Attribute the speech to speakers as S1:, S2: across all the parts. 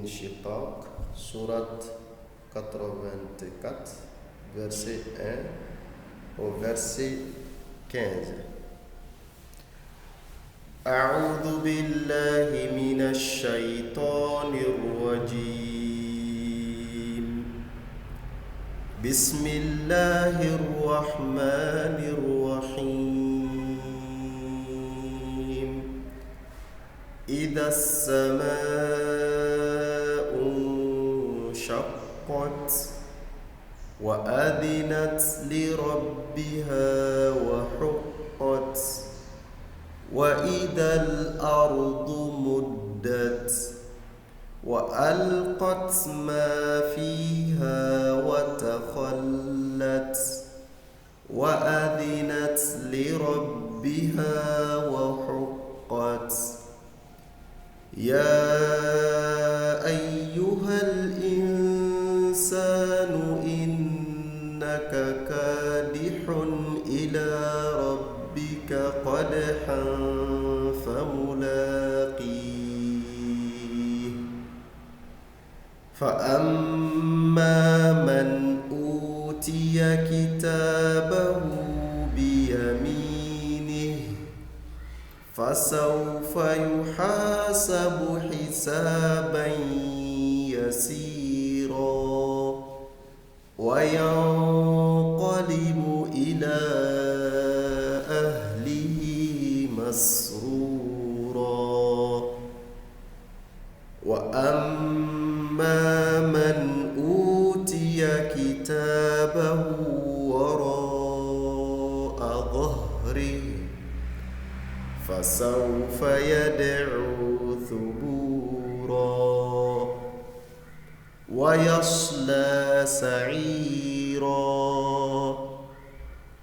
S1: Al-Inshiqaq, sourate 84, verset 1 au verset 15. أعوذ بالله من الشيطان الرجيم بسم الله الرحمن الرحيم إذا السماء انشقت وأذنت لربها وحقت وإذا الأرض مدت وألقت ما فيها وتخلت وأذنت لربها وحقت يا أيها الإنسان إنك كادح إلى ربك قدحا فملاقيه فأما من أوتي كتابه بيمينه فسوف يحاسب حسابا يسيرا وينقلب إلى أهله مسرورا وأما من أوتي كتابه وراء ظهره فسوف يدعو ثبورا ويصلى سعيرا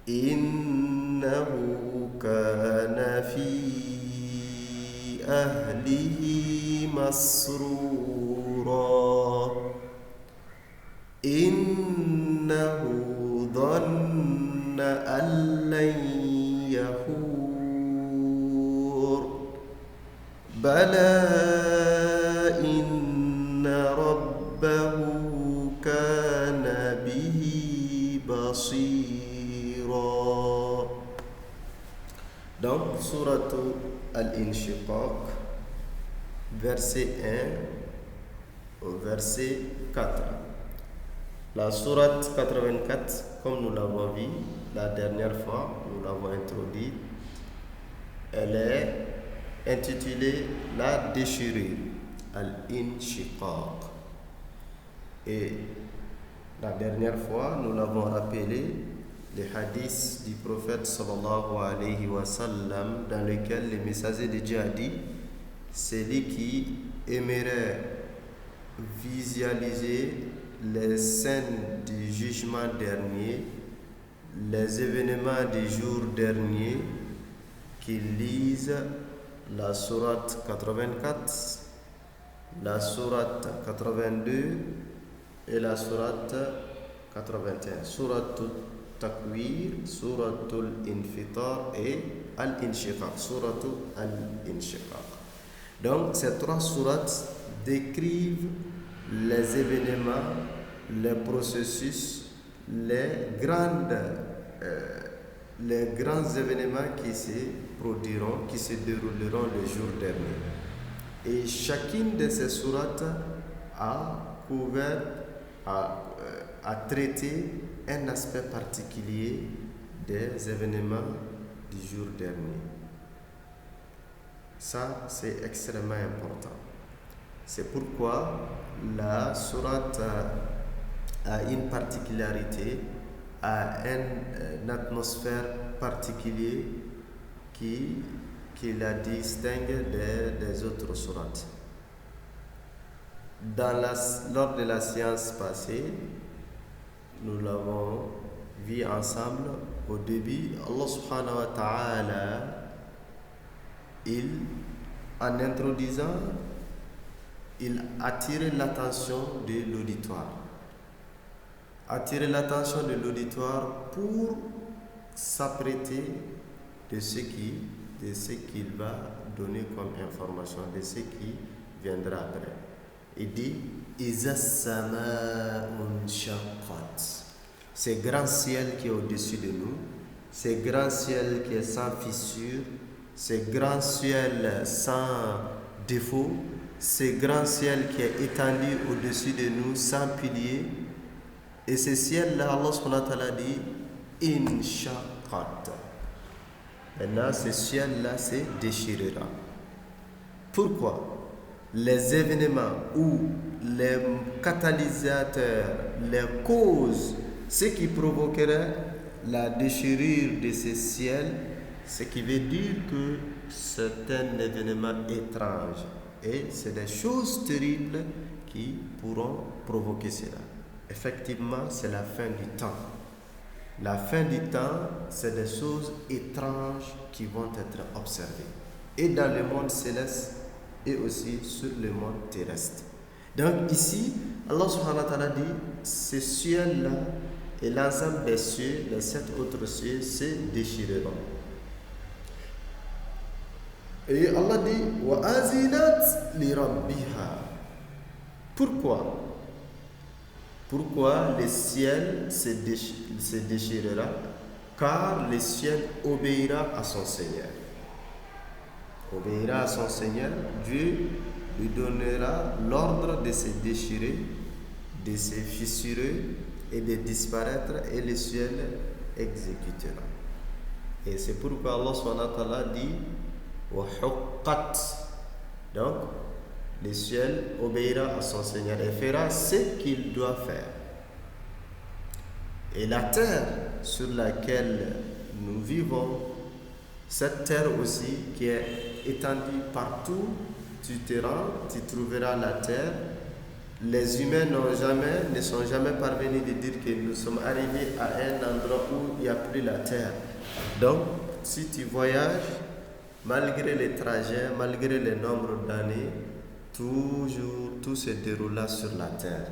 S1: إنه كان في أهله مسرورا إنه ظن أن لن يحور بلى إن ربه كان به بصيرا. Donc, sourate Al-Inshiqaq, verset 1 au verset 4. La sourate 84, comme nous l'avons vu la dernière fois, nous l'avons introduite, elle est intitulée La déchirure, Al-Inshiqaq. Et la dernière fois, nous l'avons rappelé, les hadiths du prophète sallallahu alayhi wa sallam, dans lesquels le messager de Dieu a dit: celui qui aimerait visualiser les scènes du jugement dernier, les événements du jour dernier, qu'il lise la sourate 84, la sourate 82 et la sourate 81. Sourate Takwir, Suratul Infitar et Al-Inshiqaq, Suratul Al-Inshiqaq. Donc, ces trois sourates décrivent les événements, les processus, les grands événements qui se produiront, qui se dérouleront le jour dernier. Et chacune de ces sourates a couvert, a traité un aspect particulier des événements du jour dernier. Ça, c'est extrêmement important. C'est pourquoi la sourate a une particularité, a une atmosphère particulière qui la distingue des autres sourates. Lors de la séance passée, nous l'avons vu ensemble. Au début, Allah subhanahu wa ta'ala, en introduisant, il attirait l'attention de l'auditoire. Attirer l'attention de l'auditoire pour s'apprêter de ce qu'il va donner comme information, de ce qui viendra après. Il dit Iza sama'un shaqqat. Ce grand ciel qui est au-dessus de nous, ce grand ciel qui est sans fissure, ce grand ciel sans défaut, ce grand ciel qui est étendu au-dessus de nous sans piliers. Et ce ciel-là, Allah subhanahu wa ta'ala dit Inshaqqat. Maintenant, ce ciel-là se déchirera. Pourquoi? Les événements ou les catalysateurs, les causes, ce qui provoquerait la déchirure de ce ciel, ce qui veut dire que c'est un événement étrange. Et c'est des choses terribles qui pourront provoquer cela. Effectivement, c'est la fin du temps. La fin du temps, c'est des choses étranges qui vont être observées. Et dans le monde céleste, et aussi sur le monde terrestre. Donc ici, Allah subhanahu wa ta'ala dit, ce ciel-là et l'ensemble des cieux, les 7 autres cieux, se déchireront. Et Allah dit, wa azinat li rabbiha. Pourquoi? Pourquoi le ciel se déchirera? Car le ciel obéira à son Seigneur. Obéira à son Seigneur, Dieu lui donnera l'ordre de se déchirer, de se fissurer et de disparaître, et le ciel exécutera. Et c'est pourquoi Allah subhanahu wa ta'ala dit wa huqqat. Donc, le ciel obéira à son Seigneur et fera ce qu'il doit faire. Et la terre sur laquelle nous vivons, cette terre aussi qui est étendue partout, tu te rends, tu trouveras la terre. Les humains ne sont jamais parvenus de dire que nous sommes arrivés à un endroit où il n'y a plus la terre. Donc, si tu voyages, malgré les trajets, malgré le nombre d'années, toujours tout se déroula sur la terre.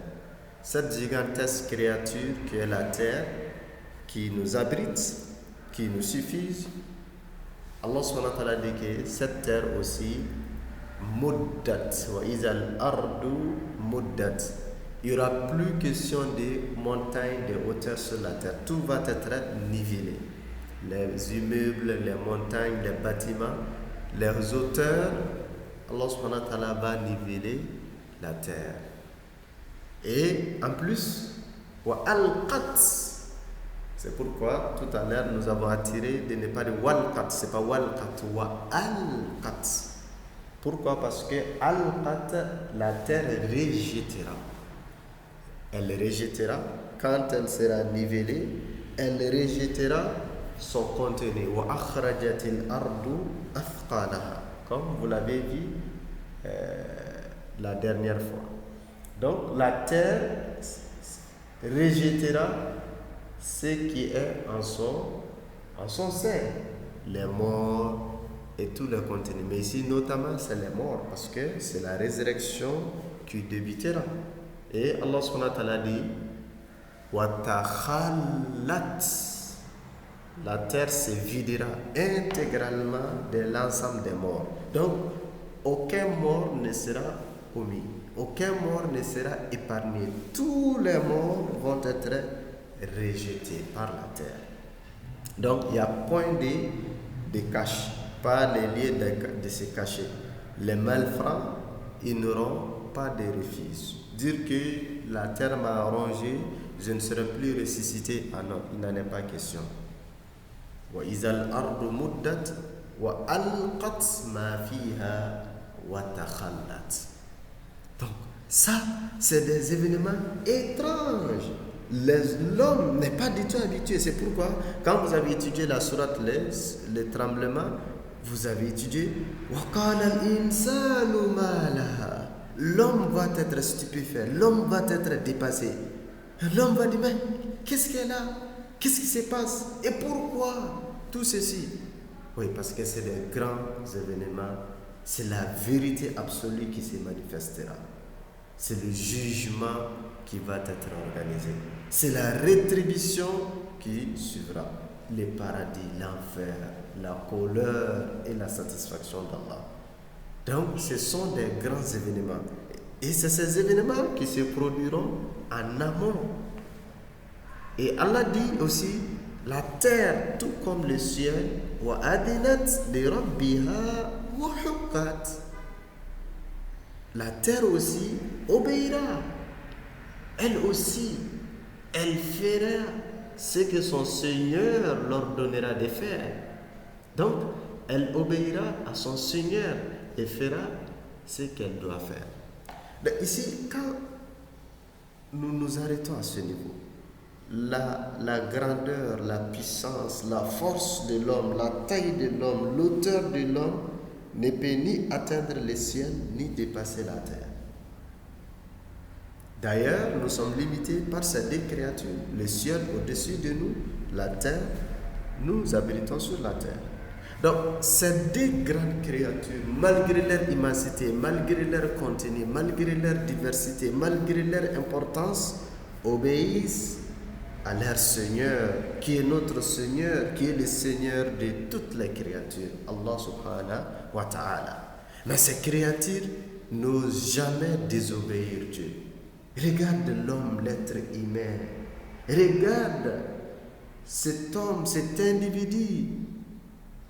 S1: Cette gigantesque créature qui est la terre, qui nous abrite, qui nous suffise, Allah subhanahu wa ta'ala dit que cette terre aussi, muddat, wa izal ardu muddat. Il n'y aura plus question de montagnes, de hauteurs sur la terre. Tout va être nivelé. Les immeubles, les montagnes, les bâtiments, les hauteurs, Allah subhanahu wa ta'ala va niveler la terre. Et en plus, wa alqat. C'est pourquoi tout à l'heure nous avons attiré de ne pas dire walqat, c'est pas walqat, wa alqat. Pourquoi? Parce que alqat, la terre rejettera. Elle rejettera, quand elle sera nivelée, elle rejettera son contenu. Wa akhrajatil ardu athqalaha, comme vous l'avez vu la dernière fois. Donc la terre rejettera ce qui est en son sein, les morts et tout le contenu. Mais ici, notamment, c'est les morts, parce que c'est la résurrection qui débutera. Et Allah subhanahu wa ta'ala dit wa takhallat. La terre se videra intégralement de l'ensemble des morts. Donc, aucun mort ne sera omis. Aucun mort ne sera épargné. Tous les morts vont être rejetés par la terre. Donc, il n'y a point de cache, pas les lieux de se cacher. Les malfrats, ils n'auront pas de refuge. Dire que la terre m'a rongé, je ne serai plus ressuscité. Ah non, il n'en est pas question. Wa izal ardu muddat wa alqat ma fiha wa takhallat. Donc, ça, c'est des événements étranges. L'homme n'est pas du tout habitué. C'est pourquoi, quand vous avez étudié la sourate, les tremblements, vous avez étudié wa qala al-insanu ma laha. L'homme va être stupéfait, l'homme va être dépassé. L'homme va dire, mais qu'est-ce qu'elle a? Qu'est-ce qui se passe? Et pourquoi tout ceci? Oui, parce que c'est des grands événements. C'est la vérité absolue qui se manifestera. C'est le jugement qui va être organisé. C'est la rétribution qui suivra. Le paradis, l'enfer, la colère et la satisfaction d'Allah. Donc, ce sont des grands événements. Et c'est ces événements qui se produiront en amont. Et Allah dit aussi, la terre, tout comme le ciel, وَأَذِنَتْ لِرَبِّهَا وَحُقَّتْ. La terre aussi obéira. Elle aussi, elle fera ce que son Seigneur leur donnera de faire. Donc, elle obéira à son Seigneur et fera ce qu'elle doit faire. Donc ici, quand nous nous arrêtons à ce niveau, la grandeur, la puissance, la force de l'homme, la taille de l'homme, l'auteur de l'homme ne peut ni atteindre le ciel, ni dépasser la terre. D'ailleurs, nous sommes limités par ces deux créatures. Le ciel au-dessus de nous, la terre, nous habitons sur la terre. Donc, ces deux grandes créatures, malgré leur immensité, malgré leur contenu, malgré leur diversité, malgré leur importance, obéissent à leur Seigneur, qui est notre Seigneur, qui est le Seigneur de toutes les créatures, Allah subhanahu wa ta'ala. Mais ces créatures n'osent jamais désobéir Dieu. Regarde l'homme, l'être humain. Regarde cet homme, cet individu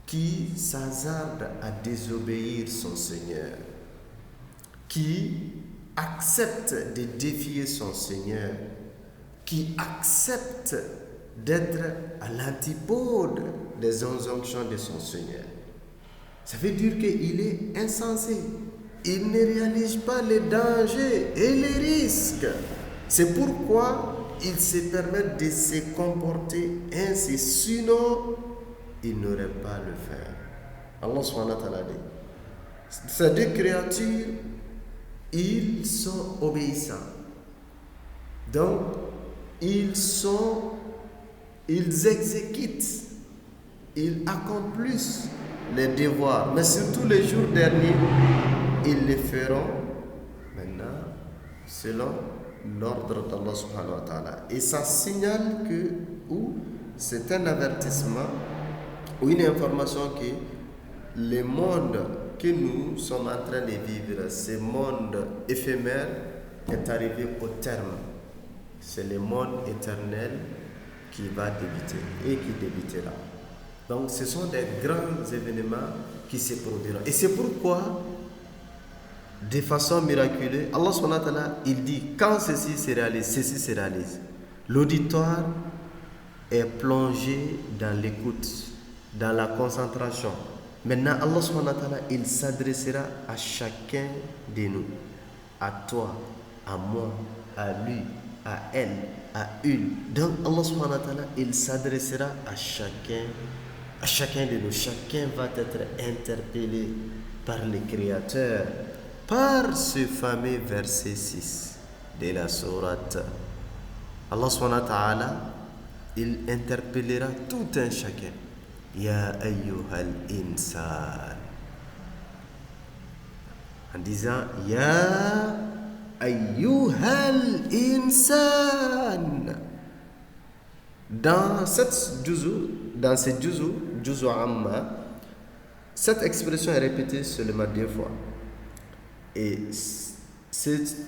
S1: qui s'hasarde à désobéir son Seigneur, qui accepte de défier son Seigneur, qui accepte d'être à l'antipode des injonctions de son Seigneur. Ça veut dire qu'il est insensé. Il ne réalise pas les dangers et les risques. C'est pourquoi il se permet de se comporter ainsi. Sinon, il n'aurait pas le faire. Allah subhanahu wa ta'ala dit. Ces deux créatures, ils sont obéissants. Donc, ils exécutent, ils accomplissent les devoirs. Mais surtout les jours derniers, ils le feront maintenant selon l'ordre d'Allah subhanahu wa ta'ala. Et ça signale que, ou c'est un avertissement, ou une information que le monde que nous sommes en train de vivre, ce monde éphémère, est arrivé au terme. C'est le monde éternel qui va débuter et qui débutera. Donc ce sont des grands événements qui se produiront. Et c'est pourquoi, de façon miraculeuse, Allah subhanahu wa ta'ala, il dit, quand ceci se réalise. L'auditoire est plongé dans l'écoute, dans la concentration. Maintenant, Allah subhanahu wa ta'ala, il s'adressera à chacun de nous, à toi, à moi, à lui, à elle, à une. Donc Allah subhanahu wa ta'ala, il s'adressera à chacun de nous. Chacun va être interpellé par le Créateur, par ce fameux verset 6 de la sourate. Allah subhanahu wa ta'ala, il interpellera tout un chacun. Ya ayyuhal insan. En disant, Ya ayyuhal insan. Dans ce juzu amma, cette expression est répétée seulement 2 fois. Et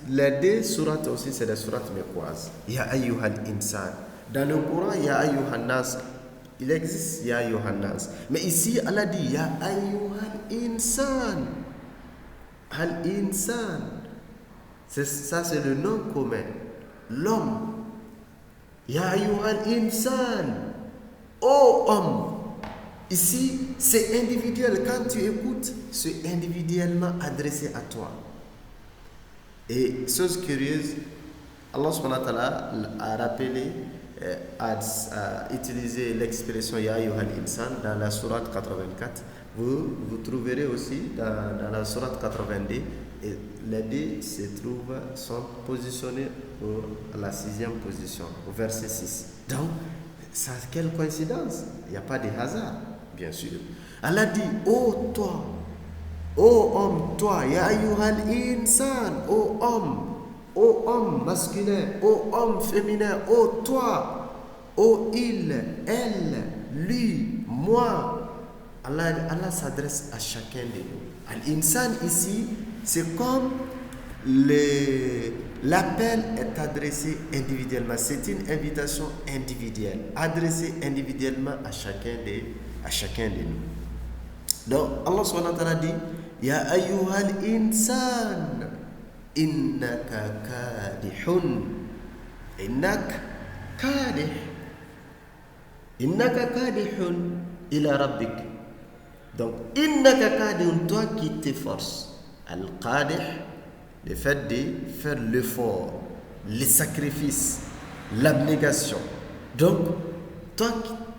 S1: les 2 sourates aussi, c'est des sourates mécoises. Ya ayyuhal insan. Dans le Coran, Ya ayyuhan nas. Il existe Ya ayyuhan nas. Mais ici, Allah dit Ya ayyuhal insan. Al-insan. Ça, c'est le nom commun. L'homme. Ya ayyuhal insan. Oh homme. Ici, c'est individuel. Quand tu écoutes, c'est individuellement adressé à toi. Et chose curieuse, Allah subhanahu wa ta'ala a rappelé, a utilisé l'expression Ya ayyuhal insan dans la sourate 84. Vous trouverez aussi dans la sourate 82. Et les 2 sont positionnés à la 6e position, au verset 6. Donc, ça, quelle coïncidence? Il n'y a pas de hasard, bien sûr. Allah dit, oh toi, oh homme, toi, ya ayyuhal insan, oh homme masculin, oh homme féminin, oh toi, oh il, elle, lui, moi. Allah s'adresse à chacun de nous. Al-insan ici, c'est comme L'appel est adressé individuellement. C'est une invitation individuelle, adressée individuellement à chacun de nous. Donc, Allah subhanahu wa ta'ala dit Ya ayyuhal insan innaka kadihun. Innaka kadihun ila rabbik. Donc, innaka kadihun, toi qui t'efforces. Al-qadih, le fait de faire l'effort, le sacrifice, l'abnégation. Donc, toi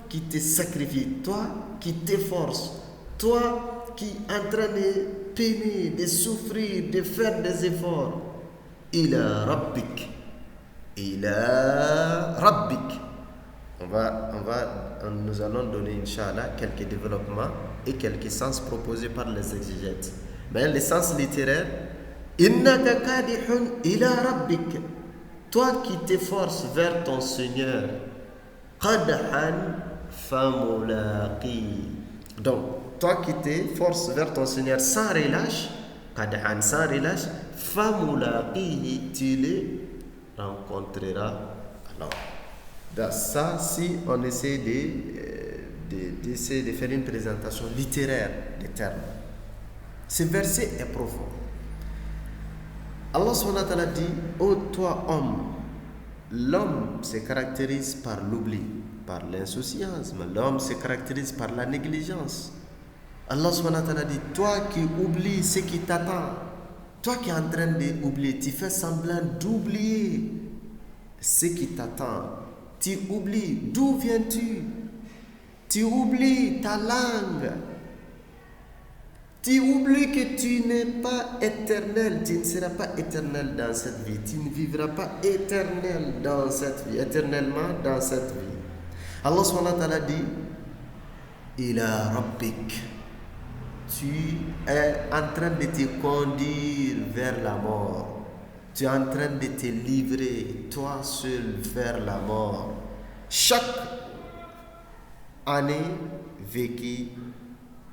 S1: qui te sacrifies, toi qui t'efforces, toi qui es en train de peiner, de souffrir, de faire des efforts, ila rabbik. Nous allons donner, Inch'Allah, quelques développements et quelques sens proposés par les exégètes. Mais le sens littéraire, innaka kadihun ila rabbik. Toi qui t'efforces vers ton Seigneur, qadhan famulaqi. Donc, toi qui t'efforces vers ton Seigneur sans relâche, qadhan, sans relâche, famulaqi, tu les rencontreras. Alors, ça, si on essaie de faire une présentation littéraire des termes, ce verset est profond. Allah subhanahu wa ta'ala dit, ô toi homme, l'homme se caractérise par l'oubli, par l'insouciance, mais l'homme se caractérise par la négligence. Allah subhanahu wa ta'ala dit, toi qui oublies ce qui t'attend, toi qui es en train d'oublier, tu fais semblant d'oublier ce qui t'attend. Tu oublies, d'où viens-tu? Tu oublies ta langue. Tu oublies que tu n'es pas éternel. Tu ne seras pas éternel dans cette vie. Tu ne vivras pas éternellement dans cette vie. Allah subhanahu wa ta'ala dit, ila rabbik. Tu es en train de te conduire vers la mort. Tu es en train de te livrer, toi seul, vers la mort. Chaque année vécue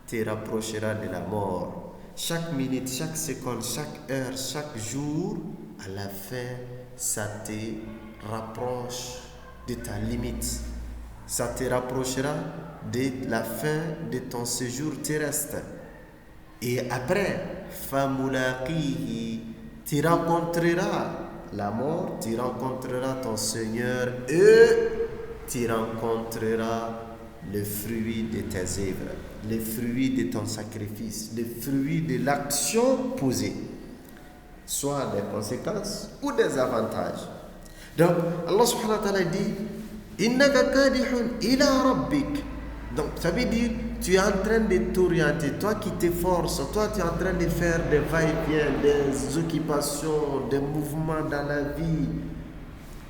S1: te rapprochera de la mort. Chaque minute, chaque seconde, chaque heure, chaque jour, à la fin, ça te rapproche de ta limite. Ça te rapprochera de la fin de ton séjour terrestre. Et après, famulaqihi, tu rencontreras la mort, tu rencontreras ton Seigneur et tu rencontreras le fruit de tes œuvres, le fruit de ton sacrifice, le fruit de l'action posée, soit des conséquences ou des avantages. Donc, Allah subhanahu wa ta'ala dit, innaka kadihun ila rabbik. Donc, ça veut dire, tu es en train de t'orienter, toi qui t'efforces, toi tu es en train de faire des va-et-vient, des occupations, des mouvements dans la vie.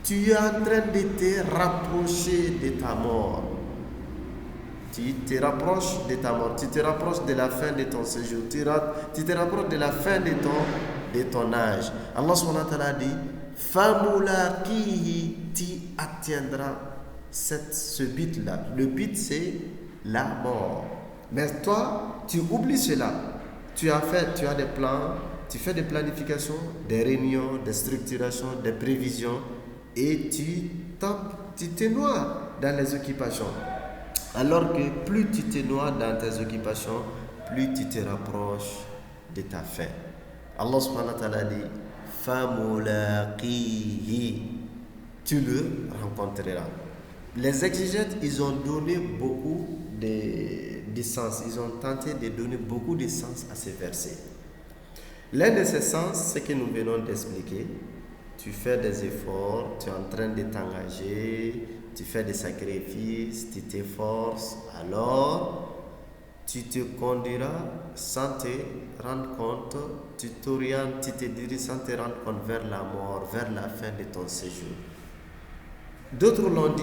S1: Tu es en train de te rapprocher de ta mort. Tu te rapproches de ta mort, tu te rapproches de la fin de ton séjour, tu te rapproches de la fin de ton âge. Allah subhanahu wa ta'ala dit, famulaqihi, tu atteindras ce but-là. Le but, c'est la mort. Mais toi, tu oublies cela. Tu as des plans, tu fais des planifications, des réunions, des structurations, des prévisions, et tu te noies dans les occupations. Alors que plus tu te noies dans tes occupations, plus tu te rapproches de ta fin. Allah subhanahu wa ta'ala dit, famulaqihi, tu le rencontreras. Les exégètes, ils ont donné beaucoup de sens. Ils ont tenté de donner beaucoup de sens à ces versets. L'un de ces sens, c'est que nous venons d'expliquer. Tu fais des efforts, tu es en train de t'engager, tu fais des sacrifices, tu t'efforces, alors tu te conduiras sans te rendre compte, tu t'orientes, tu te diriges sans te rendre compte vers la mort, vers la fin de ton séjour. D'autres l'ont dit,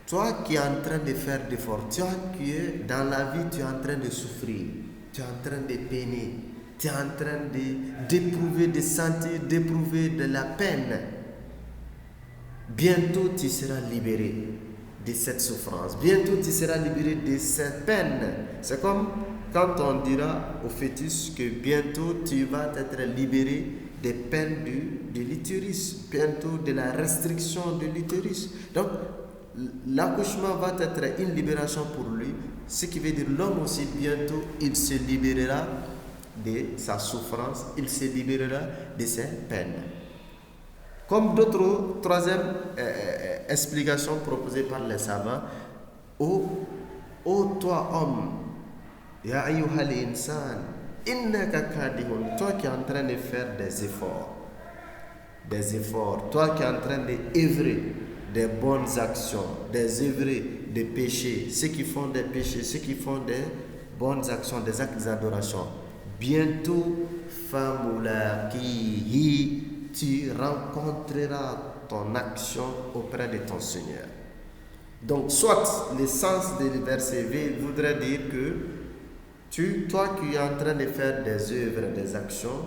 S1: toi qui es en train de faire d'efforts, toi qui es dans la vie, tu es en train de souffrir, tu es en train de peiner, tu es en train d'éprouver, de sentir, d'éprouver de la peine. Bientôt tu seras libéré de cette souffrance, bientôt tu seras libéré de cette peine. C'est comme quand on dira au fœtus que bientôt tu vas être libéré des peines de l'utérus, bientôt de la restriction de l'utérus. Donc, l'accouchement va être une libération pour lui, ce qui veut dire l'homme aussi bientôt il se libérera de sa souffrance, il se libérera de ses peines. Comme d'autres, troisième explication proposée par les savants, ô toi homme, ya ayyuhal insan, innaka kadihun, toi qui es en train de faire des efforts, toi qui es en train d'œuvrer des bonnes actions, œuvrer des péchés, ceux qui font des péchés, ceux qui font des bonnes actions, des actes d'adoration, bientôt, famulaqihi, tu rencontreras ton action auprès de ton Seigneur. Donc, soit le sens du verset V voudrait dire que toi qui es en train de faire des œuvres, des actions,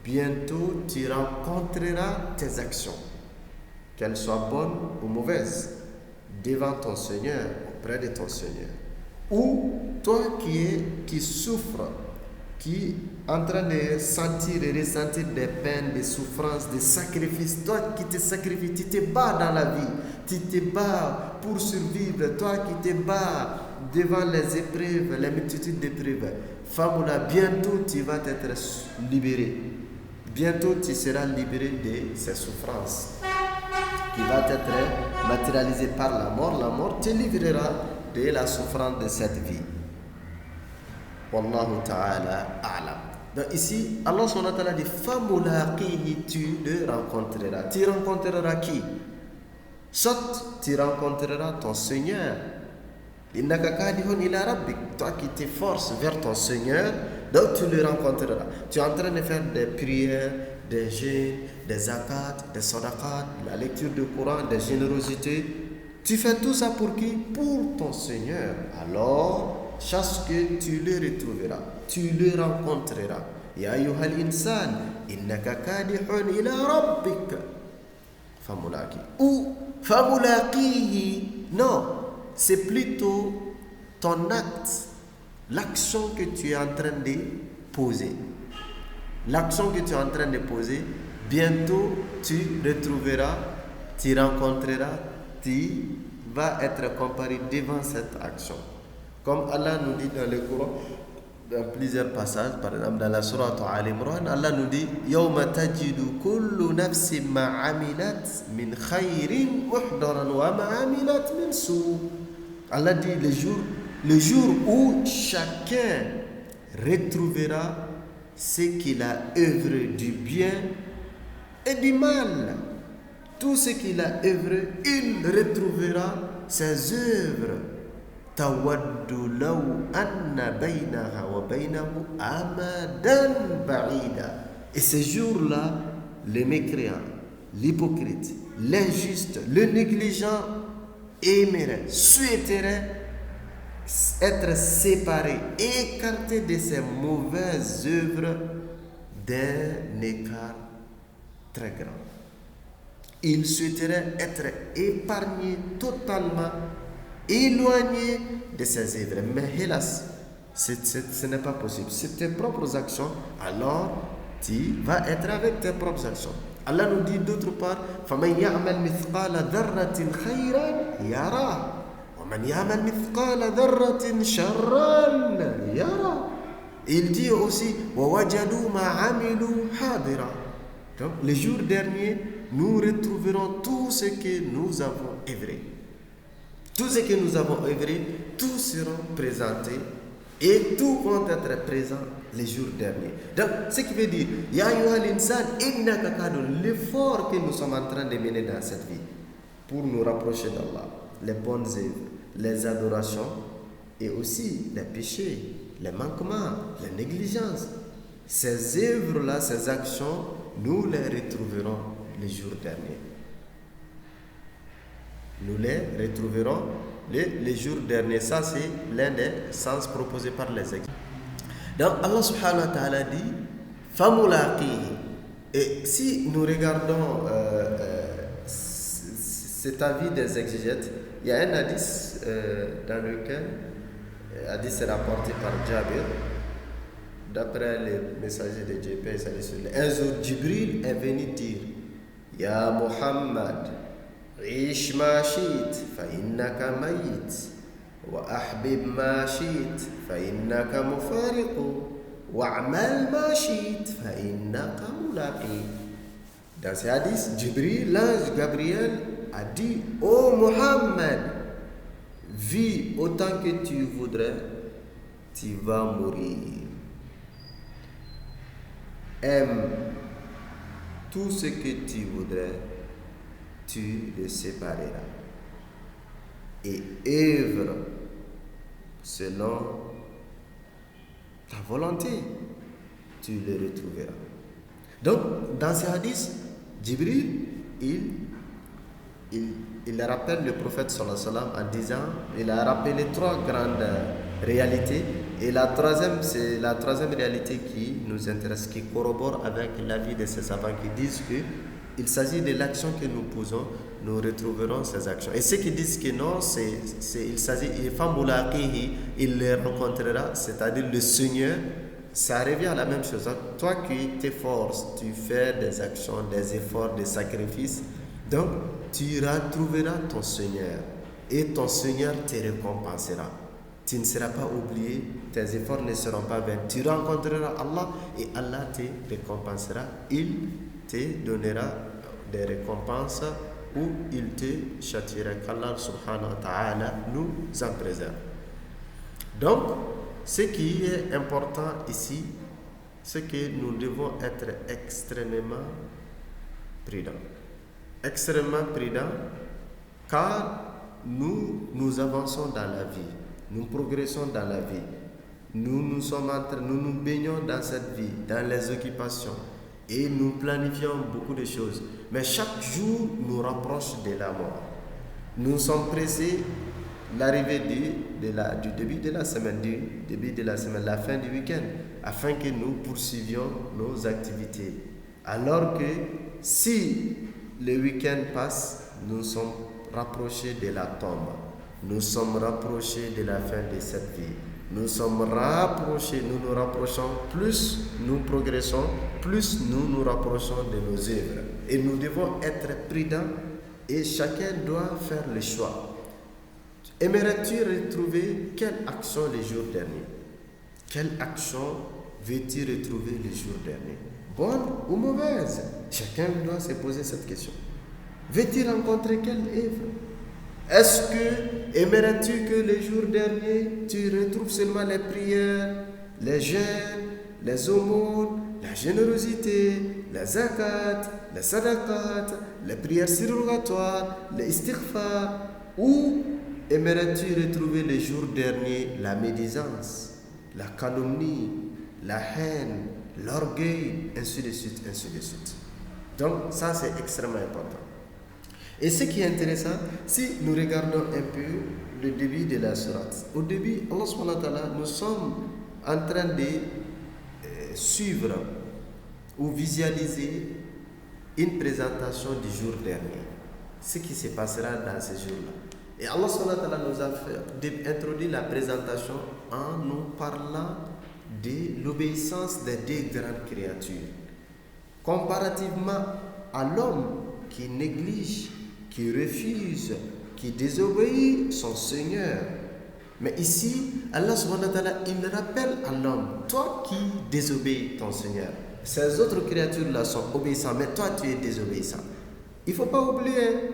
S1: bientôt tu rencontreras tes actions, qu'elles soient bonnes ou mauvaises, devant ton Seigneur, auprès de ton Seigneur. Ou toi qui souffres, qui est en train de sentir et ressentir des peines, des souffrances, des sacrifices, toi qui te sacrifies, tu te bats dans la vie, tu te bats pour survivre, toi qui te bats devant les épreuves, les multitudes d'épreuves, Famoula, bientôt tu vas être libéré. Bientôt tu seras libéré de ces souffrances qui va être matérialisée par la mort. La mort te livrera de la souffrance de cette vie. Wallahu ta'ala a'lam. Donc ici, Allah subhanahu wa ta'ala dit famulaqihi, tu le rencontreras. Tu rencontreras qui? Soit tu rencontreras ton Seigneur. Innaka kadihun ila rabbik, toi qui t'efforces vers ton Seigneur, donc tu le rencontreras. Tu es en train de faire des prières, des jeûnes, des zakats, des sadaqat, la lecture du Coran, des générosités. Tu fais tout ça pour qui? Pour ton Seigneur. Alors, sache que tu le retrouveras, tu le rencontreras. Ya ayyuhal insan, innaka kadihun ila rabbik. Famulaki. Ou famulaqihi. Non, c'est plutôt ton acte, l'action que tu es en train de poser. L'action que tu es en train de poser, bientôt tu retrouveras, tu rencontreras, tu vas être comparé devant cette action. Comme Allah nous dit dans le Coran, dans plusieurs passages, par exemple dans la sourate Al-Imran, Allah nous dit Yawma tajidu kullu nafsin ma amilat min khayrin muhdaran wa ma amilat min su'. Allah dit le jour où chacun retrouvera ce qu'il a œuvré du bien et du mal. Tout ce qu'il a œuvré, il retrouvera ses œuvres. Tawaddu law anna baynaha wa baynahu amadan ba'ida. Et ces jours-là, les mécréants, l'hypocrite, l'injuste, le négligent aimerait, souhaiterait être séparé, écarté de ces mauvaises œuvres d'un écart très grand. Il souhaiterait être épargné totalement, éloigné de ses œuvres. Mais hélas, ce n'est pas possible. C'est tes propres actions, alors tu vas être avec tes propres actions. Allah nous dit d'autre part, فَمَنْ يَعْمَلْ مِثْقَالَ ذَرَّةٍ خَيْرًا يَرَى وَمَنْ يَعْمَلْ مِثْقَالَ ذَرَّةٍ شَرًّا يَرَى. Il dit aussi وَوَجَدُوا مَا عَمِلُوا حَاضِرًا. Donc, le jour dernier, nous retrouverons tout ce que nous avons œuvré. Tout ce que nous avons œuvré, tout sera présenté et tout vont être présents les jours derniers. Donc, ce qui veut dire, Ya ayyuhal insan, innaka kadun, l'effort que nous sommes en train de mener dans cette vie pour nous rapprocher d'Allah, les bonnes œuvres, les adorations et aussi les péchés, les manquements, les négligences. Ces œuvres-là, ces actions, nous les retrouverons les jours derniers. Nous les retrouverons les jours derniers. Ça, c'est l'un des sens proposés par les experts. Donc, Allah subhanahu wa ta'ala dit famulaqihi. Et si nous regardons cet avis des exégètes, il y a un hadith dans lequel, hadith est rapporté par Jabir, d'après les messagers de Dieu, paix et salut sur lui, un jour Jibril est venu dire Ya Muhammad, Ish ma shit, fa innaka mayit, wa ahbib ma shit, fa innaka mufariqu, wa amal ma shit, fa innaka mulaqi. Dans ces hadiths, Jibril, l'ange Gabriel, a dit ô Muhammad, vis autant que tu voudrais, tu vas mourir. Aime tout ce que tu voudrais, tu le sépareras. Et œuvre selon ta volonté, tu le retrouveras. Donc, dans ces hadiths, Jibril, il rappelle le prophète sallallahu alayhi wa sallam en disant, il a rappelé 3 grandes réalités. Et la troisième, c'est la troisième réalité qui nous intéresse, qui corrobore avec l'avis de ces savants qui disent que il s'agit de l'action que nous posons, nous retrouverons ces actions. Et ceux qui disent que non, il s'agit, il les rencontrera, c'est-à-dire le Seigneur, ça revient à la même chose. Toi qui t'efforces, tu fais des actions, des efforts, des sacrifices, donc tu retrouveras ton Seigneur et ton Seigneur te récompensera. Tu ne seras pas oublié, tes efforts ne seront pas vains. Tu rencontreras Allah et Allah te récompensera. Il te donnera des récompenses ou il te châtiera. Qu'Allah subhanahu wa ta'ala nous en préserve. Donc, ce qui est important ici, c'est que nous devons être extrêmement prudents. Extrêmement prudents, car nous avançons dans la vie. Nous progressons dans la vie. Nous nous baignons dans cette vie, dans les occupations. Et nous planifions beaucoup de choses. Mais chaque jour nous rapproche de la mort. Nous sommes pressés l'arrivée du début de la semaine, la fin du week-end, afin que nous poursuivions nos activités. Alors que si le week-end passe, nous sommes rapprochés de la tombe. Nous sommes rapprochés de la fin de cette vie. Nous nous rapprochons, plus nous progressons, plus nous rapprochons de nos œuvres. Et nous devons être prudents et chacun doit faire le choix. Aimerais-tu retrouver quelle action les jours derniers? Quelle action veux-tu retrouver les jours derniers? Bonne ou mauvaise? Chacun doit se poser cette question. Veux-tu rencontrer quelle œuvre? Est-ce que aimerais-tu que les jours derniers, tu retrouves seulement les prières, les jeûnes, les aumônes, la générosité, les zakats, les sadaqat, les prières surrogatoires, les istighfar, ou aimerais-tu retrouver les jours derniers la médisance, la calomnie, la haine, l'orgueil, ainsi de suite, ainsi de suite. Donc ça c'est extrêmement important. Et ce qui est intéressant, si nous regardons un peu le début de la sourate, au début, Allah subhanahu wa ta'ala, nous sommes en train de suivre ou visualiser une présentation du jour dernier, ce qui se passera dans ces jours-là. Et Allah subhanahu wa ta'ala nous a introduit la présentation en nous parlant de l'obéissance des 2 grandes créatures. Comparativement à l'homme qui néglige, qui refuse, qui désobéit son Seigneur. Mais ici, Allah subhanahu wa ta'ala, il rappelle à l'homme, toi qui désobéis ton Seigneur, ces autres créatures-là sont obéissantes, mais toi tu es désobéissant. Il ne faut pas oublier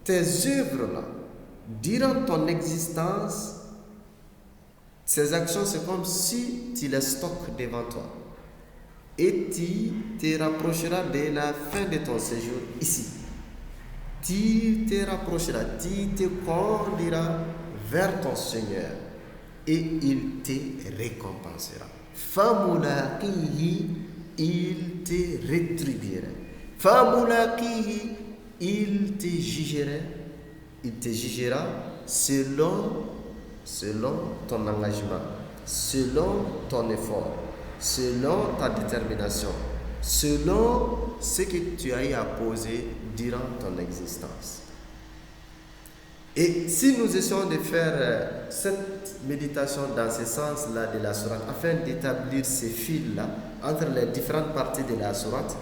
S1: tes œuvres-là, durant ton existence, ces actions, c'est comme si tu les stockes devant toi. Et tu te rapprocheras de la fin de ton séjour ici. Tu te rapprocheras, tu te conduiras vers ton Seigneur et il te récompensera. Famulaqihi, il te rétribuera. Famulaqihi, il te jugera selon ton engagement, selon ton effort, selon ta détermination, selon ce que tu as eu à poser durant ton existence. Et si nous essayons de faire cette méditation dans ce sens-là de la sourate, afin d'établir ces fils-là entre les différentes parties de la sourate,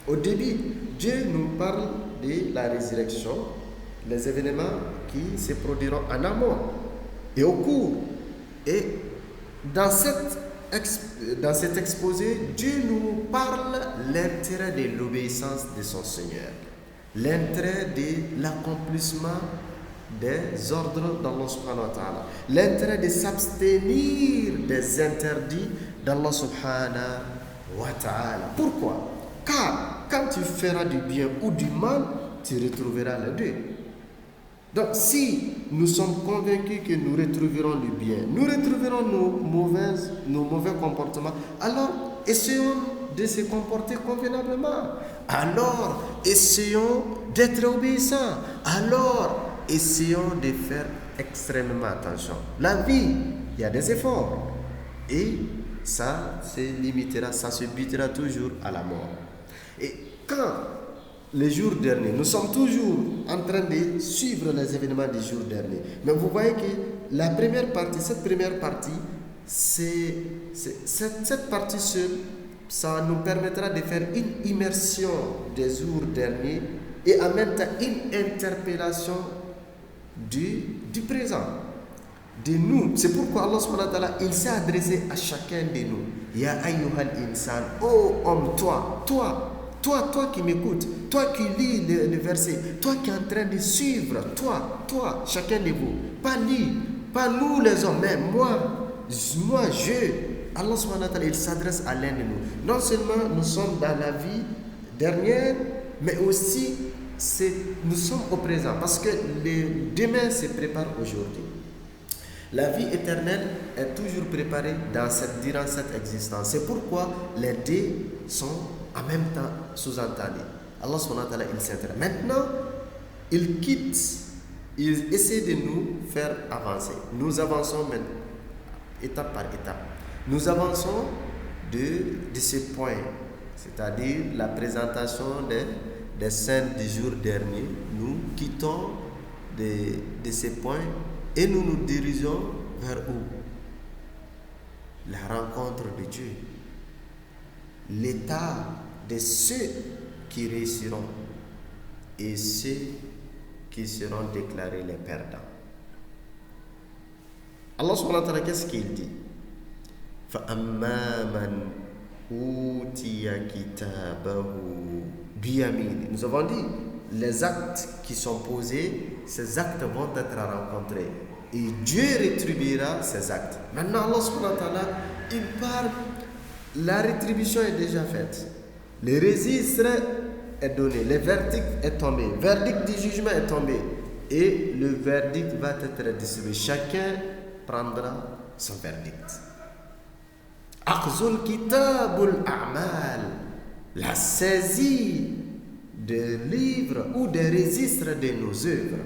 S1: au début, Dieu nous parle de la résurrection, les événements qui se produiront en amont et au cours. Et dans cet exposé, Dieu nous parle l'intérêt de l'obéissance de son Seigneur, l'intérêt de l'accomplissement des ordres d'Allah subhanahu wa ta'ala, l'intérêt de s'abstenir des interdits d'Allah subhanahu wa ta'ala. Pourquoi? Car quand tu feras du bien ou du mal, tu retrouveras les deux. Donc si nous sommes convaincus que nous retrouverons le bien, nous retrouverons nos mauvais comportements, alors essayons de se comporter convenablement. Alors essayons d'être obéissants. Alors essayons de faire extrêmement attention. La vie, il y a des efforts. Et ça se limitera, ça se butera toujours à la mort. Et quand les jours derniers, nous sommes toujours en train de suivre les événements des jours derniers. Mais vous voyez que la première partie, cette première partie, cette partie seule, ça nous permettra de faire une immersion des jours derniers et en même temps une interpellation du présent, de nous. C'est pourquoi Allah subhanahu wa ta'ala, il s'est adressé à chacun de nous. Ya ayyuhal insan, oh homme, toi qui m'écoutes, toi qui lis le verset, toi qui es en train de suivre, toi, chacun de vous, pas lui, pas nous les hommes, mais moi, Allah subhanahu wa ta'ala, il s'adresse à l'un de nous. Non seulement nous sommes dans la vie dernière, mais aussi nous sommes au présent, parce que le demain se prépare aujourd'hui. La vie éternelle est toujours préparée durant cette existence. C'est pourquoi les deux sont en même temps sous-entendus. Allah subhanahu wa ta'ala, il s'intéresse. Maintenant, il essaie de nous faire avancer. Nous avançons maintenant, étape par étape. Nous avançons de ce point, c'est-à-dire la présentation des scènes du jour dernier. Nous quittons de ces points et nous nous dirigeons vers où? La rencontre de Dieu. L'état de ceux qui réussiront et ceux qui seront déclarés les perdants. Allah subhanahu wa ta'ala, qu'est-ce qu'il dit? فَأَمَّا مَنْ أُوتِيَ كِتَابَهُ بِيَمِينِهِ. Nous avons dit, les actes qui sont posés, ces actes vont être rencontrés. Et Dieu rétribuera ces actes. Maintenant, Allah subhanahu wa ta'ala, il parle, la rétribution est déjà faite. Le registre est donné, le verdict est tombé, le verdict du jugement est tombé. Et le verdict va être distribué. Chacun prendra son verdict. Akhzul kitabul a'mal, la saisie des livres ou des registres de nos œuvres.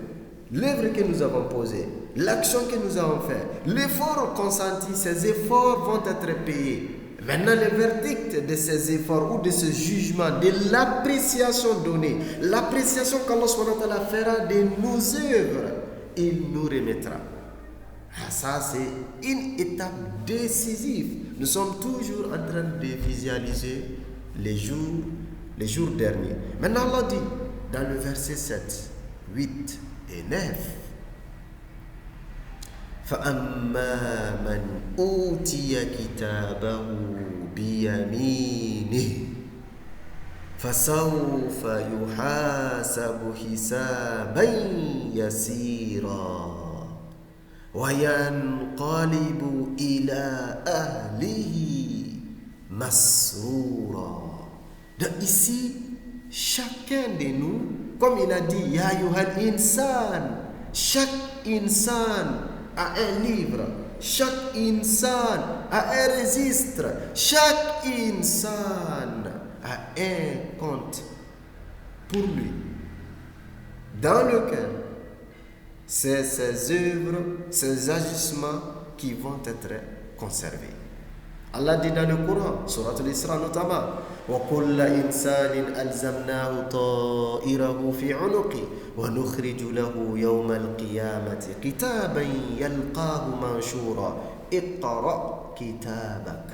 S1: L'œuvre que nous avons posée, l'action que nous avons faite, l'effort consenti, ces efforts vont être payés. Maintenant, le verdict de ces efforts ou de ce jugement, de l'appréciation donnée, l'appréciation qu'Allah subhanahu wa ta'ala fera de nos œuvres, il nous remettra. Ça, c'est une étape décisive. Nous sommes toujours en train de visualiser les jours derniers. Maintenant, Allah dit dans le verset 7, 8 et 9, فَأَمَّا مَنْ أُوتِيَ كِتَابَهُ بِيَمِينِهِ فَسَوْفَ يُحَاسَبُ حِسَابًا يَسِيرًا وَيَنْقَلِبُ إِلَى أَهْلِهِ مَسْرُورًا. Donc ici, chacun de nous, comme il a dit, Ya ayyuhal insan, chaque insan a un livre, chaque insan a un registre, chaque insan a un compte pour lui, dans lequel c'est ses œuvres, ses agissements qui vont être conservés. Allah dit dans le Coran, Surat Al-Isra notamment, وَكُلَّ إِنسَانٍ أَلْزَمْنَاهُ طَائِرَهُ فِي عُنُقِهِ وَنُخْرِجُ لَهُ يَوْمَ الْقِيَامَةِ كِتَابًا يَلْقَاهُ مَنشُورًا اقْرَأْ كِتَابَكَ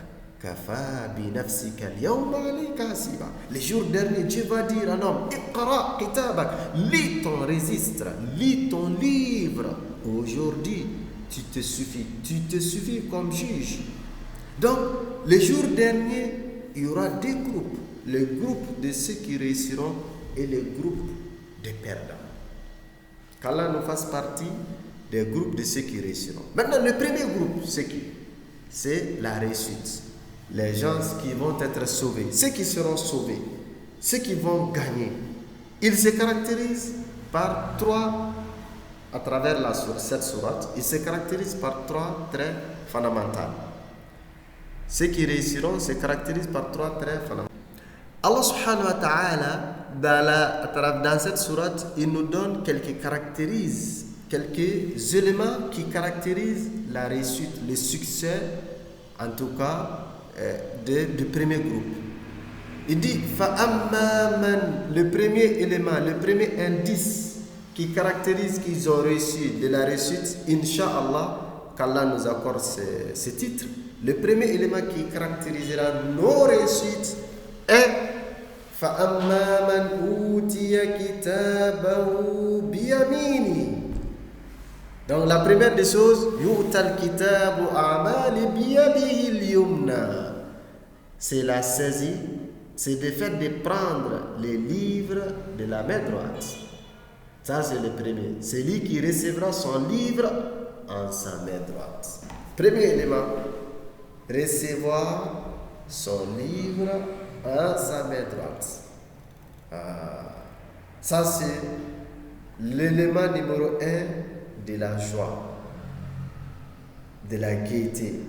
S1: كَفَى بِنَفْسِكَ الْيَوْمَ عَلَيْكَ حَسِيبًا. Les jours derniers, Dieu va dire à l'homme, اقرأ كتابك, lis ton registre, lis ton livre. Aujourd'hui, tu te suffis comme juge. Donc, les jours derniers, il y aura deux groupes. Le groupe de ceux qui réussiront et le groupe des perdants. Qu'Allah nous fasse partie des groupes de ceux qui réussiront. Maintenant, le premier groupe, c'est qui? C'est la réussite. Les gens qui vont être sauvés, ceux qui seront sauvés, ceux qui vont gagner. Ils se caractérisent par trois, à travers cette sourate, ils se caractérisent par trois traits fondamentaux. Ceux qui réussiront se caractérisent par trois traits fondamentaux. Allah subhanahu wa ta'ala, dans cette sourate, il nous donne quelques éléments qui caractérisent la réussite, le succès, en tout cas, du premier groupe. Il dit, le premier élément, le premier indice qui caractérise qu'ils ont réussi, de la réussite, Inch'Allah, qu'Allah nous accorde ce titre. Le premier élément qui caractérisera nos réussites est فَأَمَّا مَنْ أُوتِيَ كِتَابَهُ بِيَمِينِهِ. Donc la première des choses, يُؤْتَى الْكِتَابُ أَعْمَالِ بِيَدِهِ الْيُمْنَى. C'est la saisie, c'est le fait de prendre les livres de la main droite. Ça c'est le premier. C'est lui qui recevra son livre en sa main droite. Premier élément, recevoir son livre en sa main droite. Ça c'est l'élément numéro 1 de la joie, de la gaieté,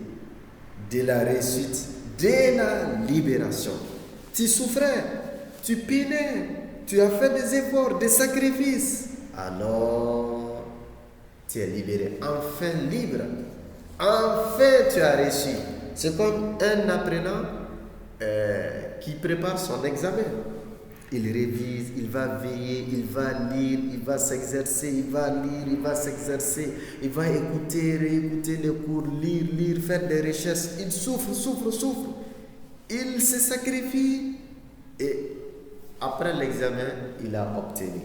S1: de la réussite, de la libération. Tu souffrais, tu peinais, tu as fait des efforts, des sacrifices. Alors, tu es libéré, enfin libre. Enfin, tu as réussi. C'est comme un apprenant qui prépare son examen. Il révise, il va veiller, il va lire, il va s'exercer, il va lire, il va s'exercer, il va écouter, réécouter les cours, lire, faire des recherches. Il souffre. Il se sacrifie et après l'examen, il a obtenu.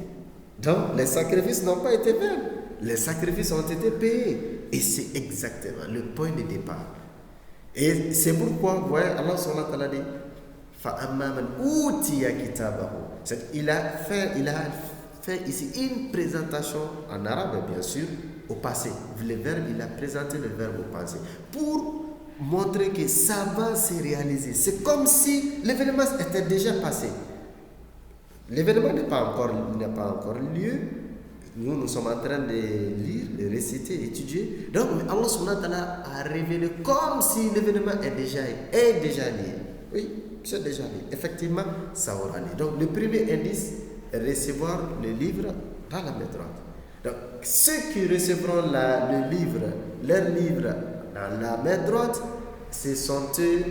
S1: Donc, les sacrifices n'ont pas été vains. Les sacrifices ont été payés. Et c'est exactement le point de départ. Et c'est pourquoi, vous voyez, Allah subhanahu wa ta'ala dit فَأَمَّا مَنْ أُوتِيَ كِتَابَهُ. Il a fait ici une présentation en arabe, bien sûr, au passé. Le verbe, il a présenté le verbe au passé pour montrer que ça va se réaliser. C'est comme si l'événement était déjà passé. L'événement n'a pas encore lieu. Nous sommes en train de lire, de réciter, étudier. Donc Allah subhanahu wa ta'ala a révélé comme si l'événement est déjà lié. Oui, c'est déjà lié. Effectivement, ça aura lieu. Donc le premier indice est recevoir le livre dans la main droite. Donc ceux qui recevront leur livre dans la main droite, ce sont eux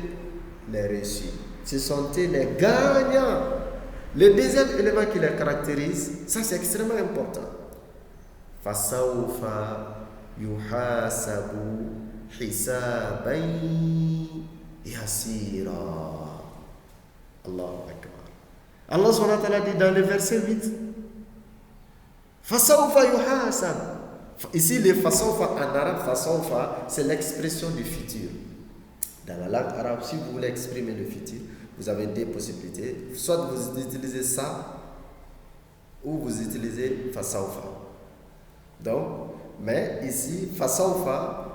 S1: les réussis. Ce sont eux les gagnants. Le deuxième élément qui les caractérise, ça c'est extrêmement important. فَسَوْفَ يُحَاسَبُ حِسَابًا يَسِيرًا. Allahu Akbar. Allah subhanahu wa ta'ala dit dans le verset 8, فَسَوْفَ يُحَاسَبُ. Ici, le fasawfa en arabe, fasawfa, c'est l'expression du futur. Dans la langue arabe, si vous voulez exprimer le futur, vous avez deux possibilités. Soit vous utilisez ça, ou vous utilisez fasawfa. Donc, mais ici, fasawfa,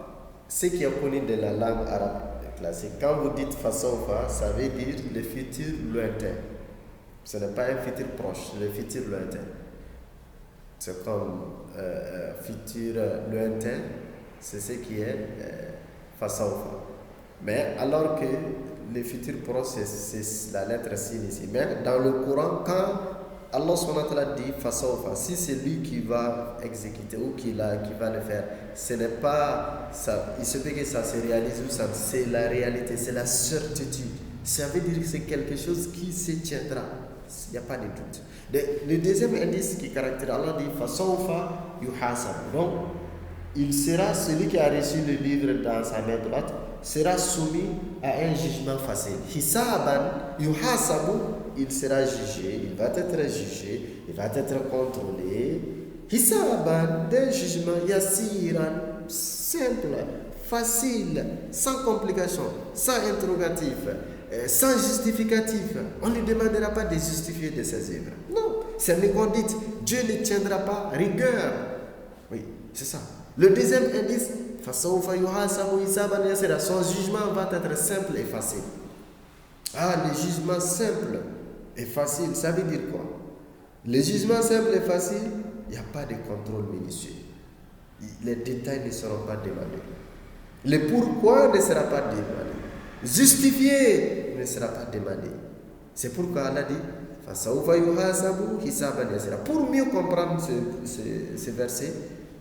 S1: ce qui est connu de la langue arabe classique. Quand vous dites fasawfa, ça veut dire le futur lointain. Ce n'est pas un futur proche, c'est le futur lointain. C'est comme futur lointain, c'est ce qui est fasawfa. Mais alors que le futur proche, c'est la lettre sin ici. Mais dans le Coran, quand Allah subhanahu wa ta'ala dit fasawfa, si c'est lui qui va exécuter ou qui va le faire, ce n'est pas ça, il se peut que ça se réalise ou ça, c'est la réalité, c'est la certitude. Ça veut dire que c'est quelque chose qui se tiendra. Il n'y a pas de doute. Le deuxième indice qui caractérise, Allah dit fasawfa yuhasab. Donc, il sera, celui qui a reçu le livre dans sa main droite, sera soumis à un jugement facile. Hisaban yuhasabu, il sera jugé, il va être jugé, il va être contrôlé. Hisaban, d'un jugement yasiran, simple, facile, sans complication, sans interrogatif, sans justificatif. On ne lui demandera pas de justifier de ses œuvres. Non, c'est une conduite. Dieu ne tiendra pas rigueur. Oui, c'est ça. Le deuxième indice, son jugement va être simple et facile. Le jugement simple et facile, ça veut dire quoi? Le jugement simple et facile, il n'y a pas de contrôle minutieux. Les détails ne seront pas demandés. Le pourquoi ne sera pas demandé. Justifier ne sera pas demandé. C'est pourquoi Allah dit pour mieux comprendre ce verset,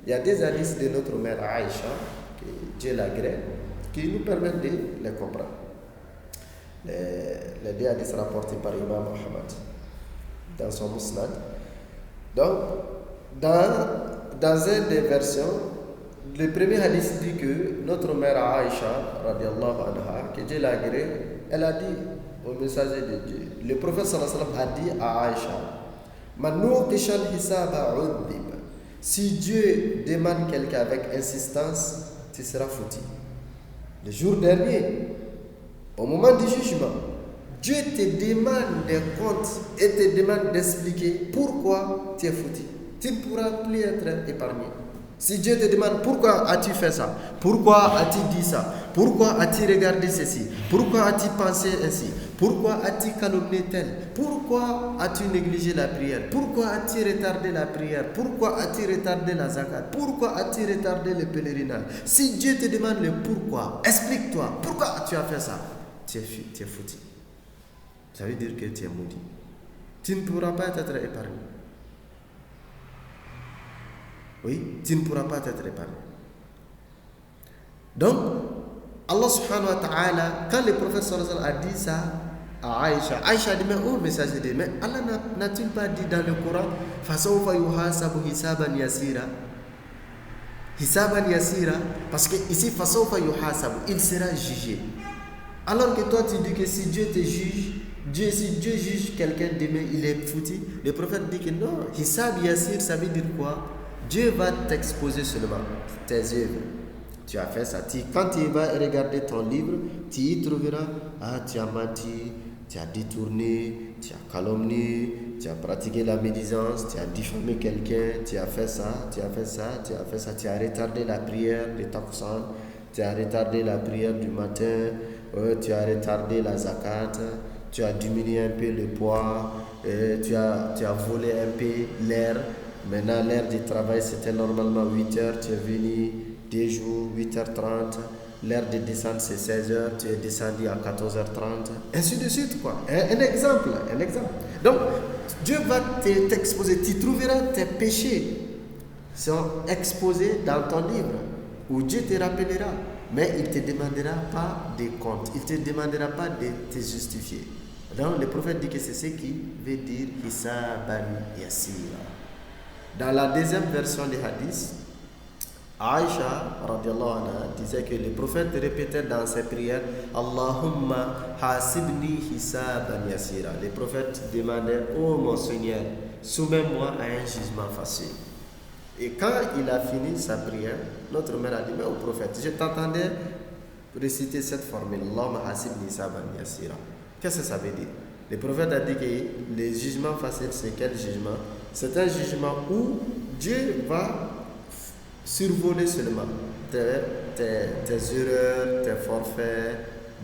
S1: il y a des hadiths de notre mère Aïcha, que Dieu l'agrée, qui nous permettent de les comprendre. Les deux hadiths rapportés par Imam Muhammad dans son Musnad. Donc, dans une des versions, le premier hadith dit que notre mère Aïcha, radiallahu anha, que Dieu l'agrée, elle a dit au messager de Dieu, le prophète sallallahu alayhi wa sallam a dit à Aïcha, Manouqishal hisaba udhib. Si Dieu demande quelqu'un avec insistance, tu seras foutu. Le jour dernier, au moment du jugement, Dieu te demande des comptes et te demande d'expliquer pourquoi tu es foutu. Tu ne pourras plus être épargné. Si Dieu te demande pourquoi as-tu fait ça, pourquoi as-tu dit ça, pourquoi as-tu regardé ceci, pourquoi as-tu pensé ainsi, pourquoi as-tu calomnié tel, pourquoi as-tu négligé la prière, pourquoi as-tu retardé la prière, pourquoi as-tu retardé la zakat, pourquoi as-tu retardé le pèlerinage. Si Dieu te demande le pourquoi, explique-toi, pourquoi tu as fait ça, tu es foutu. Ça veut dire que tu es maudit. Tu ne pourras pas être épargné. Oui, tu ne pourras pas être épargné. Donc, Allah subhanahu wa ta'ala, quand le prophète sallallahu alayhi wa sallam a dit ça à Aïcha, Aïcha a dit, mais oh messager de Dieu, mais Allah n'a-t-il pas dit dans le Coran, fasawfa yuhasabu hisaban yasira? Hisaban yasira, parce que ici, fasawfa yuhasabu, il sera jugé. Alors que toi tu dis que si Dieu te juge, si Dieu juge quelqu'un demain, il est foutu. Le prophète dit que non, hisab yasir, ça veut dire quoi? Dieu va t'exposer seulement tes œuvres. Tu as fait ça. Quand tu vas regarder ton livre, tu y trouveras, tu as menti, tu as détourné, tu as calomnié, tu as pratiqué la médisance, tu as diffamé quelqu'un, tu as fait ça, tu as fait ça, tu as fait ça, tu as retardé la prière de Takusan, tu as retardé la prière du matin, tu as retardé la zakat, tu as diminué un peu le poids, tu as volé un peu l'air. Maintenant, l'heure du travail, c'était normalement 8h, tu es venu 2 jours, 8h30. L'heure de descente, c'est 16h, tu es descendu à 14h30. Ainsi de suite, quoi. Un exemple. Donc, Dieu va t'exposer. Tu trouveras tes péchés sont exposés dans ton livre, où Dieu te rappellera. Mais il ne te demandera pas de compte. Il ne te demandera pas de te justifier. Donc, le prophète dit que c'est ce qui veut dire Hisaban Yasira. Dans la deuxième version du hadith, Aïcha radiallahu anha disait que le prophète répétait dans ses prières Allahumma hasibni hisaban yasira. Le prophète demandait, oh mon Seigneur, soumets-moi à un jugement facile. Et quand il a fini sa prière, notre mère a dit, mais au prophète, je t'entendais réciter cette formule, Allahumma hasibni hisaban yasira. Qu'est-ce que ça veut dire? Le prophète a dit que le jugement facile, c'est quel jugement? C'est un jugement où Dieu va survoler seulement tes erreurs, tes forfaits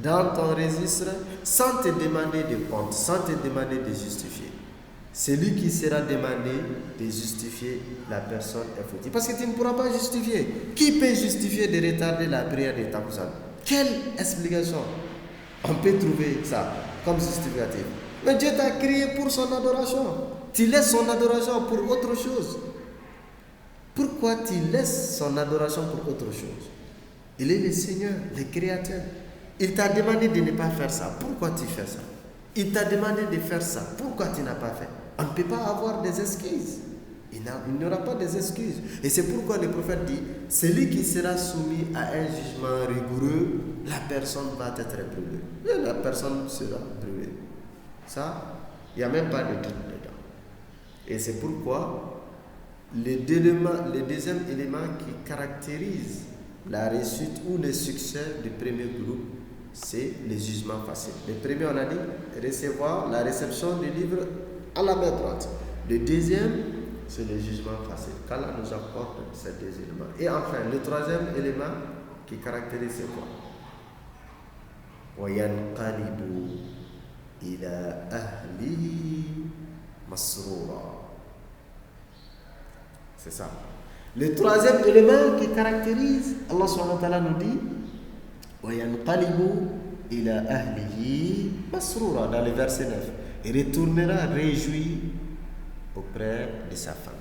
S1: dans ton registre sans te demander de compte, sans te demander de justifier. Celui qui sera demandé de justifier, la personne est fautive. Parce que tu ne pourras pas justifier. Qui peut justifier de retarder la prière de Takusan? Quelle explication on peut trouver ça comme justificatif? Mais Dieu t'a créé pour son adoration. Tu laisses son adoration pour autre chose. Pourquoi tu laisses son adoration pour autre chose? Il est le Seigneur, le Créateur. Il t'a demandé de ne pas faire ça. Pourquoi tu fais ça? Il t'a demandé de faire ça. Pourquoi tu n'as pas fait? On ne peut pas avoir des excuses. Il n'y aura pas des excuses. Et c'est pourquoi le prophète dit, celui qui sera soumis à un jugement rigoureux, la personne va être brûlée. Et la personne sera brûlée. Ça, il n'y a même pas de doute dedans. Et c'est pourquoi le deuxième élément qui caractérise la réussite ou le succès du premier groupe, c'est le jugement facile. Le premier, on a dit, recevoir la réception du livre à la main droite. Le deuxième, c'est le jugement facile. Qu'Allah nous apporte ces deux éléments. Et enfin, le troisième élément qui caractérise, c'est quoi? وَيَنْقَلِبُ إِلَىٰ أَهْلِهِ مَسْرُورًا. C'est ça. Le troisième élément qui caractérise, Allah subhanahu wa ta'ala nous dit وَيَنْقَلِبُ إِلَىٰ أَهْلِهِ مَسْرُورًا dans le verset 9. Il retournera réjoui auprès de sa famille.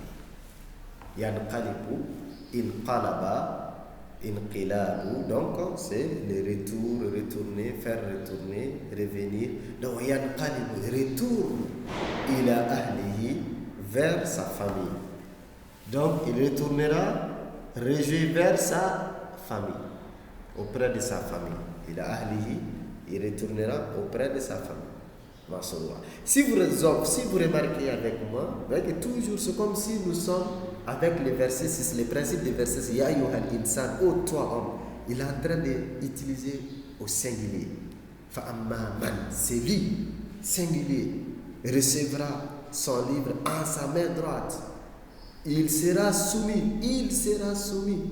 S1: Yanqalibu, inqalaba, inqilabu. Donc, c'est le retour, retourner, faire retourner, revenir. Donc, yanqalibu, retourne ila ahlihi, vers sa famille. Donc, il retournera réjoui vers sa famille, auprès de sa famille. Ila ahlihi, il retournera auprès de sa famille. Si vous remarquez avec moi, vous voyez que toujours c'est comme si nous sommes avec le verset 6, le principe du verset 6, Ya ayyuhal insan, ô toi homme, il est en train d'utiliser au singulier. Fa'amma man, c'est lui, singulier, recevra son livre en sa main droite. Il sera soumis,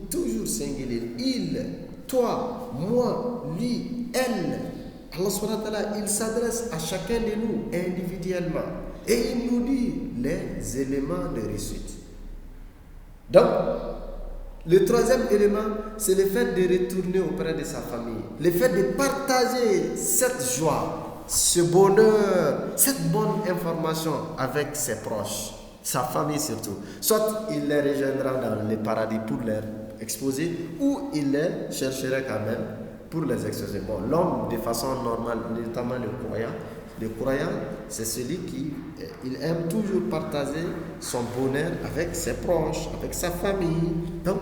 S1: toujours singulier. Il, toi, moi, lui, elle. Allah subhanahu wa ta'ala, il s'adresse à chacun de nous individuellement et il nous dit les éléments de réussite. Donc, le troisième élément, c'est le fait de retourner auprès de sa famille, le fait de partager cette joie, ce bonheur, cette bonne information avec ses proches, sa famille surtout. Soit il les rejoindra dans le paradis pour les exposer, ou il les cherchera quand même pour les exposer. Bon, l'homme, de façon normale, notamment le croyant, c'est celui qui il aime toujours partager son bonheur avec ses proches, avec sa famille. Donc,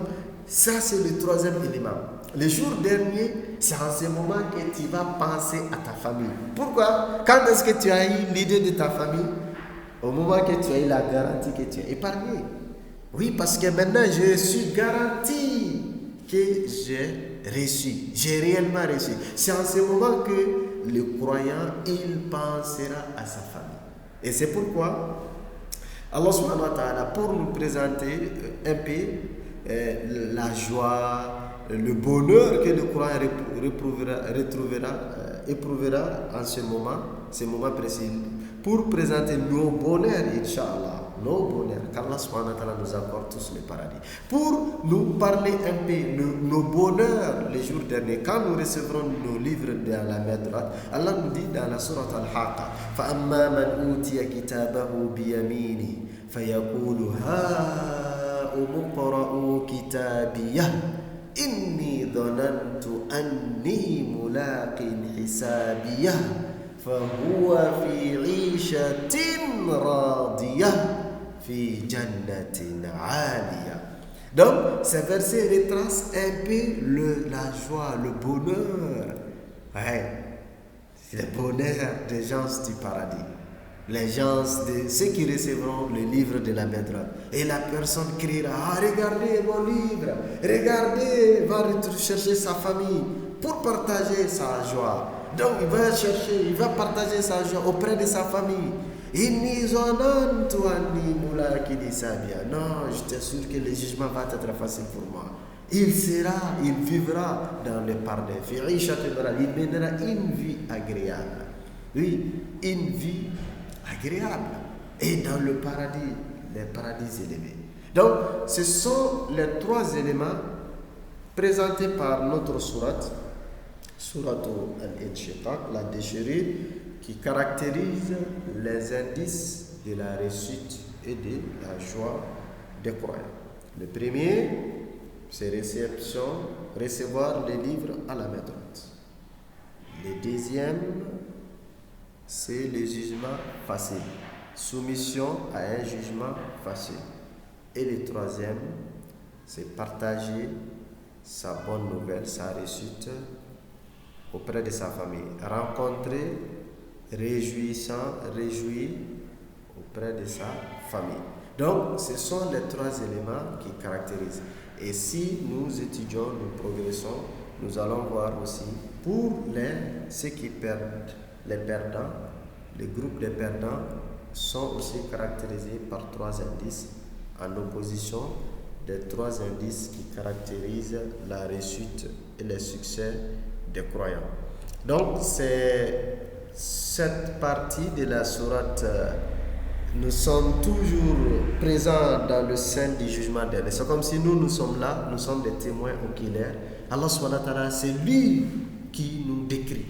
S1: ça, c'est le troisième élément. Le jour dernier, c'est en ce moment que tu vas penser à ta famille. Pourquoi? Quand est-ce que tu as eu l'idée de ta famille? Au moment que tu as eu la garantie que tu es épargné. Oui, parce que maintenant, je suis garanti que j'ai réussi, j'ai réellement réussi. C'est en ce moment que le croyant, il pensera à sa famille. Et c'est pourquoi Allah subhanahu wa ta'ala, pour nous présenter un peu la joie, le bonheur que le croyant éprouvera en ce moment précis, pour présenter nos bonheurs, Inch'Allah, nos bonheurs, qu'Allah subhanahu wa ta'ala nous accorde tous le paradis. Pour nous parler un peu de nos bonheurs les jours derniers, quand nous recevrons nos livres dans la main droite, Allah nous dit dans la sourate Al-Haqqa, فَأَمَّا مَنْ أُوتِيَ كِتَابَهُ بِيَمِينِهِ فَيَقُولُ هَاؤُمُ اقْرَءُوا كِتَابِيَهْ إِنِّي ظَنَنْتُ أَنِّي مُلَاقٍ حِسَابِيَهْ فهو في عيشة راضية في جنة عالية. Donc, ce verset retrace un peu la joie, le bonheur. Ouais. Le bonheur des gens du paradis. Les gens, ceux qui recevront le livre de la main droite. Et la personne criera, regardez mon livre, regardez, va chercher sa famille pour partager sa joie. Donc il va partager sa joie auprès de sa famille. Non, je t'assure que le jugement va être facile pour moi. Il vivra dans le pardon. Il mènera une vie agréable. Oui, une vie agréable. Et dans le paradis, les paradis élevés. Donc, ce sont les trois éléments présentés par notre sourate. Sourate Al-Inshiqaq, la déchirure, qui caractérisent les indices de la réussite et de la joie des croyants. Le premier, c'est recevoir les livres à la main droite. Le deuxième, c'est le jugement facile, soumission à un jugement facile. Et le troisième, c'est partager sa bonne nouvelle, sa réussite auprès de sa famille. Rencontrer, réjouir auprès de sa famille. Donc, ce sont les trois éléments qui caractérisent. Et si nous étudions, nous progressons, nous allons voir aussi pour ceux qui perdent, les perdants, les groupes de perdants sont aussi caractérisés par trois indices en opposition des trois indices qui caractérisent la réussite et le succès des croyants. Donc, c'est cette partie de la sourate, nous sommes toujours présents dans le sein du jugement dernier. C'est comme si nous sommes là, nous sommes des témoins oculaires. Allah subhanahu wa ta'ala, c'est lui qui nous décrit.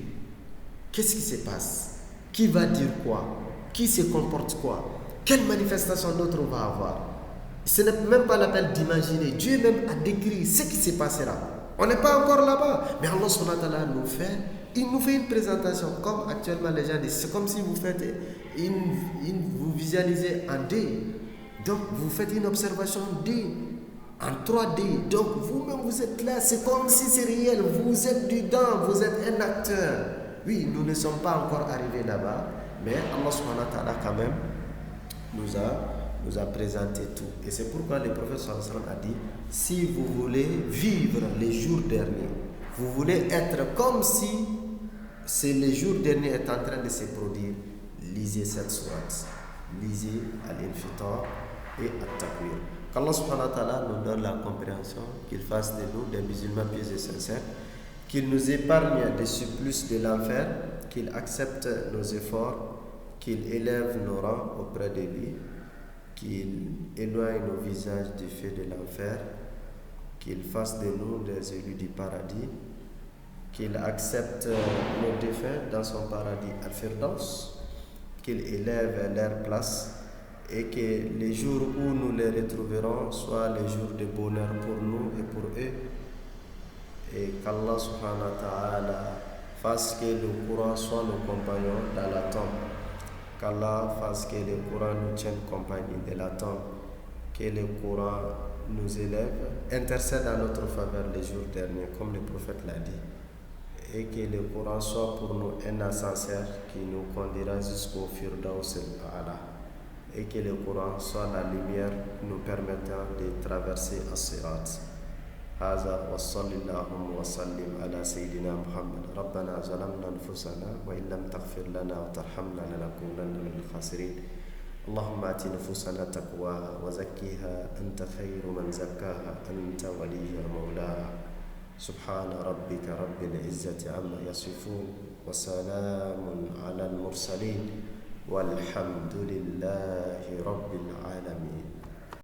S1: Qu'est-ce qui se passe? Qui va dire quoi? Qui se comporte quoi? Quelle manifestation d'autres on va avoir? Ce n'est même pas la peine d'imaginer. Dieu même a décrit ce qui se passera. On n'est pas encore là-bas. Mais Allah subhanahu wa ta'ala il nous fait une présentation comme actuellement les gens disent. C'est comme si vous faites vous visualisez en D. Donc vous faites une observation D en 3D. Donc vous-même vous êtes là. C'est comme si c'est réel. Vous êtes dedans. Vous êtes un acteur. Oui, nous ne sommes pas encore arrivés là-bas. Mais Allah subhanahu wa ta'ala quand même nous a présenté tout. Et c'est pourquoi le prophète sallallahu alayhi wa sallam a dit, si vous voulez vivre les jours derniers, vous voulez être comme si c'est les jours derniers est en train de se produire, lisez cette sourate, lisez Al-Infitar et At-Takwir. Qu'Allah subhanahu wa ta'ala nous donne la compréhension, qu'il fasse de nous des musulmans pieux et sincères, qu'il nous épargne des supplices de l'enfer, qu'il accepte nos efforts, qu'il élève nos rangs auprès de lui, qu'il éloigne nos visages du feu de l'enfer, qu'il fasse de nous des élus du paradis, qu'il accepte nos défunts dans son paradis Al-Firdaus, qu'il élève leur place et que les jours où nous les retrouverons soient les jours de bonheur pour nous et pour eux, et qu'Allah subhanahu wa ta'ala fasse que le Coran soit nos compagnons dans la tombe, qu'Allah fasse que le Coran nous tienne compagnie de la tombe, que le Coran nous élève, intercède à notre faveur les jours derniers, comme le prophète l'a dit, et que le Coran soit pour nous un ascenseur qui nous conduira jusqu'au Firdaus al-A'la, et que le Coran soit la lumière nous permettant de traverser as-Sirat. هذا وصلى اللهم وسلم على سيدنا محمد. ربنا ظلمنا أنفسنا وإن لم تغفر لنا وترحمنا لنكونن من الخاسرين. اللهم آت نفوسنا تقواها وزكيها أنت خير من زكاها أنت وليها مولاها. سبحان ربك رب العزة عما يصفون وسلام على المرسلين والحمد لله رب العالمين.